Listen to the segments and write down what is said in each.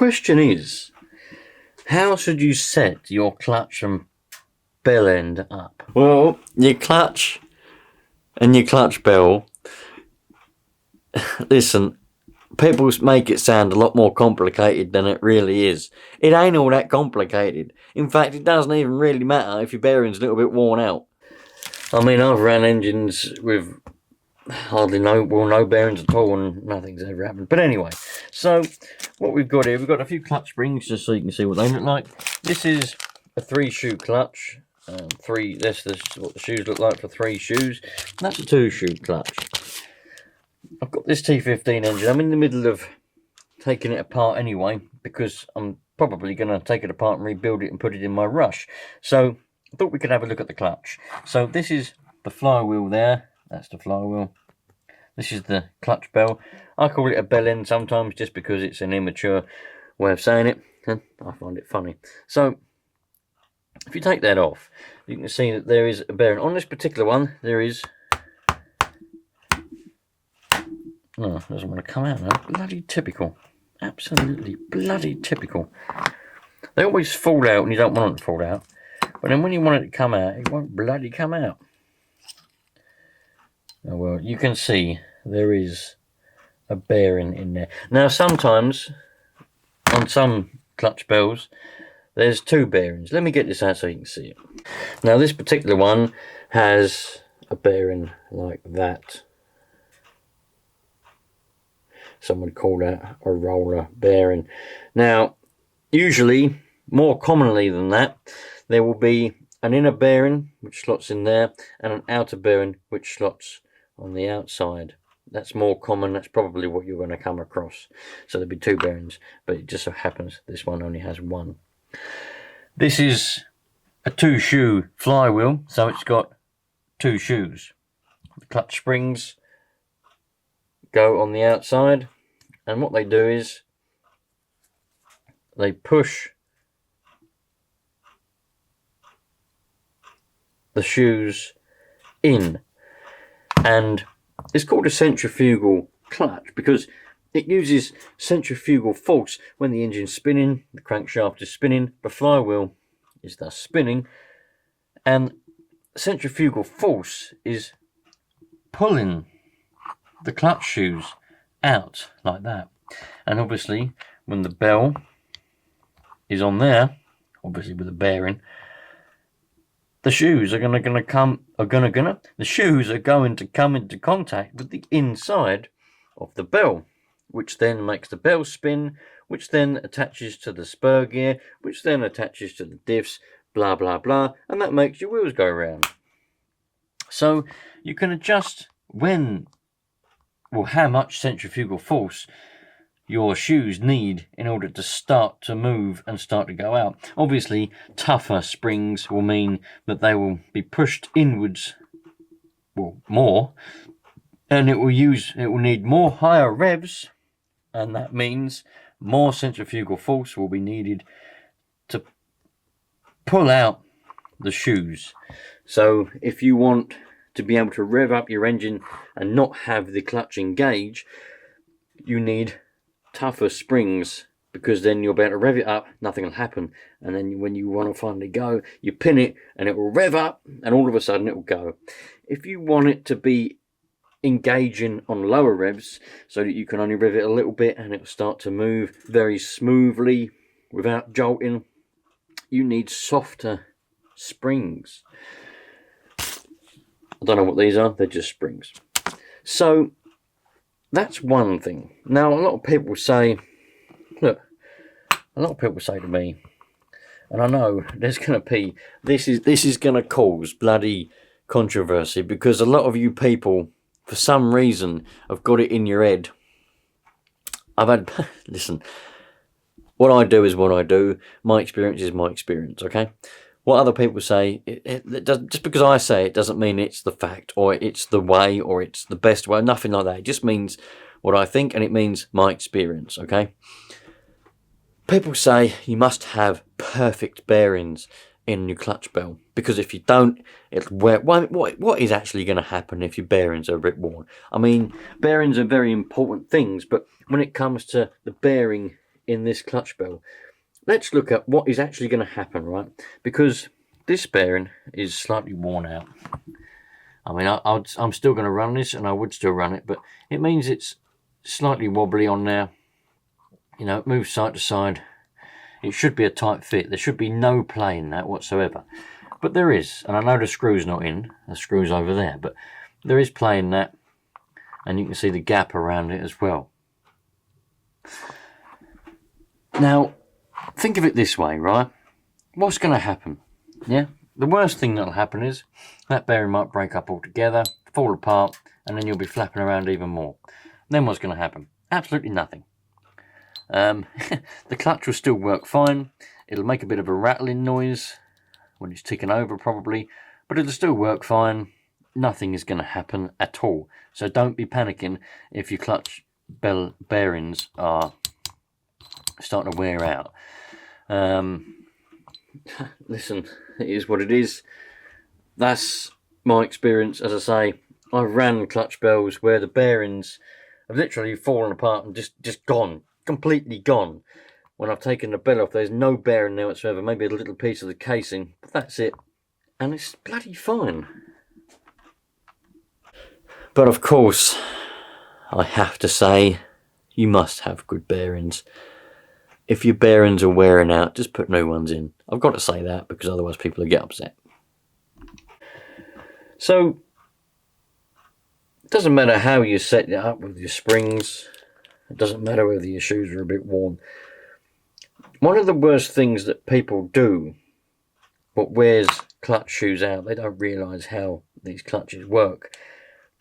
question is, how should you set your clutch and bell end up? Well, your clutch and your clutch bell, listen, people make it sound a lot more complicated than it really is. It ain't all that complicated. In fact, it doesn't even really matter if your bearing's a little bit worn out. I mean, I've ran engines with hardly no bearings at all, and nothing's ever happened. But anyway, so what we've got here, we've got a few clutch springs just so you can see what they look like. This is a 3-shoe clutch. That's what the shoes look like for 3 shoes. That's a 2-shoe clutch. I've got this T15 engine. I'm in the middle of taking it apart anyway, because I'm probably going to take it apart and rebuild it and put it in my Rush. So I thought we could have a look at the clutch. So this is the flywheel there. That's the flywheel. This is the clutch bell. I call it a bell end sometimes just because it's an immature way of saying it, and I find it funny. So if you take that off, you can see that there is a bearing. On this particular one, there is... Oh, it doesn't want to come out now. Bloody typical. Absolutely bloody typical. They always fall out when you don't want them to fall out. But then when you want it to come out, it won't bloody come out. Oh well, you can see there is a bearing in there. Now sometimes, on some clutch bells, there's 2 bearings. Let me get this out so you can see it. Now this particular one has a bearing like that. Some would call that a roller bearing. Now, usually, more commonly than that, there will be an inner bearing which slots in there and an outer bearing which slots on the outside. That's more common. That's probably what you're going to come across. So there'll be 2 bearings, but it just so happens this one only has 1. This is a 2-shoe flywheel, so it's got 2 shoes. The clutch springs go on the outside, and what they do is they push the shoes in, and it's called a centrifugal clutch because it uses centrifugal force when the engine's spinning, the crankshaft is spinning, the flywheel is thus spinning, and centrifugal force is pulling the clutch shoes out like that. And obviously when the bell is on there, obviously with a bearing, the shoes are going to come into contact with the inside of the bell, which then makes the bell spin, which then attaches to the spur gear, which then attaches to the diffs, blah blah blah, and that makes your wheels go round. So you can adjust how much centrifugal force your shoes need in order to start to move and start to go out. Obviously, tougher springs will mean that they will be pushed inwards, more, and it will need more higher revs, and that means more centrifugal force will be needed to pull out the shoes. So if you want to be able to rev up your engine and not have the clutch engage, you need tougher springs, because then you'll be able to rev it up, nothing will happen, and then when you want to finally go, you pin it and it will rev up, and all of a sudden it will go. If you want it to be engaging on lower revs so that you can only rev it a little bit and it will start to move very smoothly without jolting, you need softer springs. I don't know what these are, they're just springs. So that's one thing. Now a lot of people say to me, and I know there's going to be, this is going to cause bloody controversy, because a lot of you people, for some reason, have got it in your head. Listen, what I do is what I do. My experience is my experience, okay? What other people say, just because I say it doesn't mean it's the fact, or it's the way, or it's the best way, nothing like that. It just means what I think, and it means my experience, okay? People say you must have perfect bearings in your clutch bell, because if you don't, what is actually going to happen if your bearings are a bit worn? I mean, bearings are very important things, but when it comes to the bearing in this clutch bell. Let's look at what is actually going to happen, right? Because this bearing is slightly worn out. I mean, I'm still going to run this, and I would still run it, but it means it's slightly wobbly on there. You know, it moves side to side. It should be a tight fit. There should be no play in that whatsoever. But there is, and I know the screw's not in. The screw's over there, but there is play in that, and you can see the gap around it as well. Now, think of it this way, right? What's going to happen? Yeah, the worst thing that'll happen is that bearing might break up altogether, fall apart, and then you'll be flapping around even more. Then what's going to happen? Absolutely nothing. The clutch will still work fine. It'll make a bit of a rattling noise when it's ticking over probably, but it'll still work fine. Nothing is going to happen at all. So don't be panicking if your clutch bell bearings are starting to wear out. Listen, it is what it is. That's my experience. As I say, I've ran clutch bells where the bearings have literally fallen apart and just gone, completely gone. When I've taken the bell off, there's no bearing there whatsoever, maybe a little piece of the casing, but that's it, and it's bloody fine. But of course, I have to say, you must have good bearings. If your bearings are wearing out, just put new ones in. I've got to say that, because otherwise people will get upset. So, it doesn't matter how you set it up with your springs. It doesn't matter whether your shoes are a bit worn. One of the worst things that people do, what wears clutch shoes out, they don't realise how these clutches work.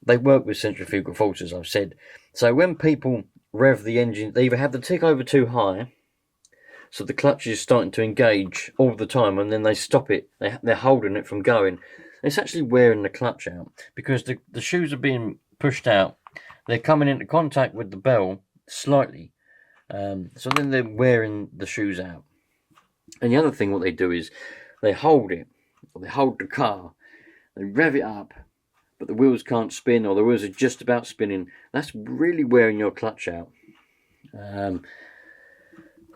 They work with centrifugal force, as I've said. So when people rev the engine, they either have the tick over too high, so the clutch is starting to engage all the time, and then they stop it. They're holding it from going. It's actually wearing the clutch out, because the shoes are being pushed out. They're coming into contact with the bell slightly. So then they're wearing the shoes out. And the other thing what they do is they hold it, or they hold the car, they rev it up, but the wheels can't spin, or the wheels are just about spinning. That's really wearing your clutch out.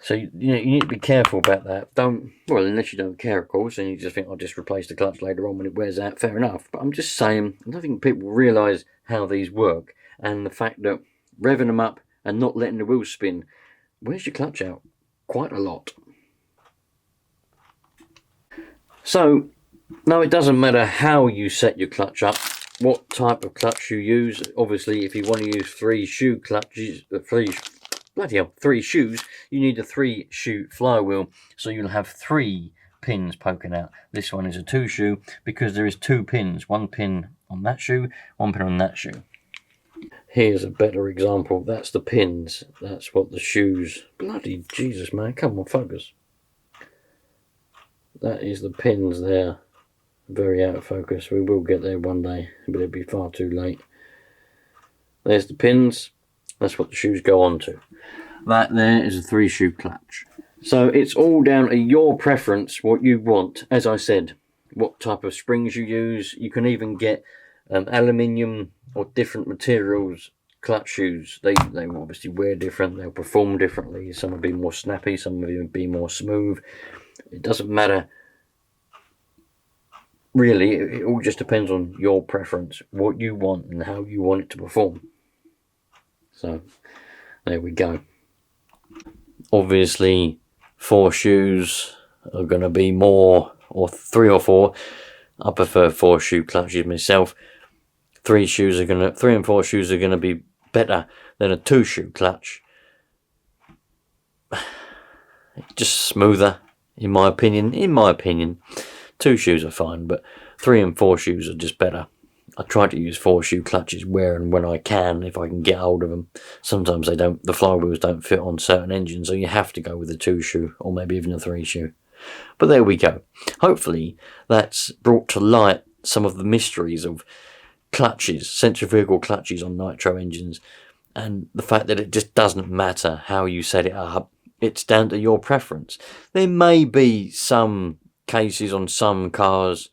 So you need to be careful about that. Well, unless you don't care, of course, and you just think I'll just replace the clutch later on when it wears out. Fair enough. But I'm just saying, I don't think people realise how these work, and the fact that revving them up and not letting the wheels spin wears your clutch out quite a lot. So, no, it doesn't matter how you set your clutch up, what type of clutch you use. Obviously, if you want to use three shoes, you need a 3-shoe flywheel, so you'll have 3 pins poking out. This one is a 2-shoe because there is 2 pins, 1 pin on that shoe, 1 pin on that shoe. Here's a better example. That's the pins. That's what the shoes... Bloody Jesus, man. Come on, focus. That is the pins there. Very out of focus. We will get there one day, but it'll be far too late. There's the pins. That's what the shoes go on to. That there is a 3-shoe clutch. So it's all down to your preference, what you want. As I said, what type of springs you use. You can even get aluminium or different materials clutch shoes. They will obviously wear different, they'll perform differently. Some will be more snappy, some will be more smooth. It doesn't matter really. It all just depends on your preference, what you want and how you want it to perform. So there we go. Obviously 4 shoes are going to be more, or 3 or 4. I prefer 4-shoe clutches myself. 3 and 4 shoes are gonna be better than a 2-shoe clutch. Just smoother, in my opinion. 2 shoes are fine, but 3 and 4 shoes are just better. I try to use 4-shoe clutches where and when I can, if I can get hold of them. Sometimes they don't. The flywheels don't fit on certain engines, so you have to go with a 2-shoe or maybe even a 3-shoe. But there we go. Hopefully that's brought to light some of the mysteries of clutches, centrifugal clutches on nitro engines, and the fact that it just doesn't matter how you set it up. It's down to your preference. There may be some cases on some cars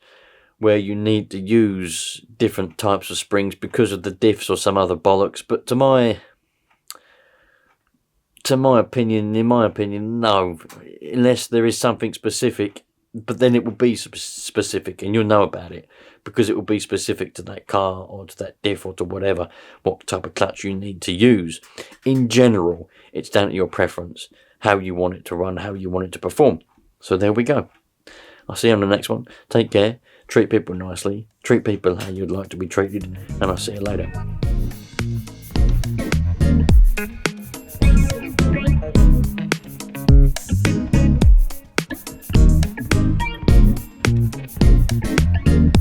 where you need to use different types of springs because of the diffs or some other bollocks, but to my in my opinion, no. Unless there is something specific, but then it will be specific and you'll know about it because it will be specific to that car or to that diff or to whatever, what type of clutch you need to use. In general, it's down to your preference, how you want it to run, how you want it to perform. So there we go. I'll see you on the next one. Take care. Treat people nicely. Treat people how you'd like to be treated. And I'll see you later.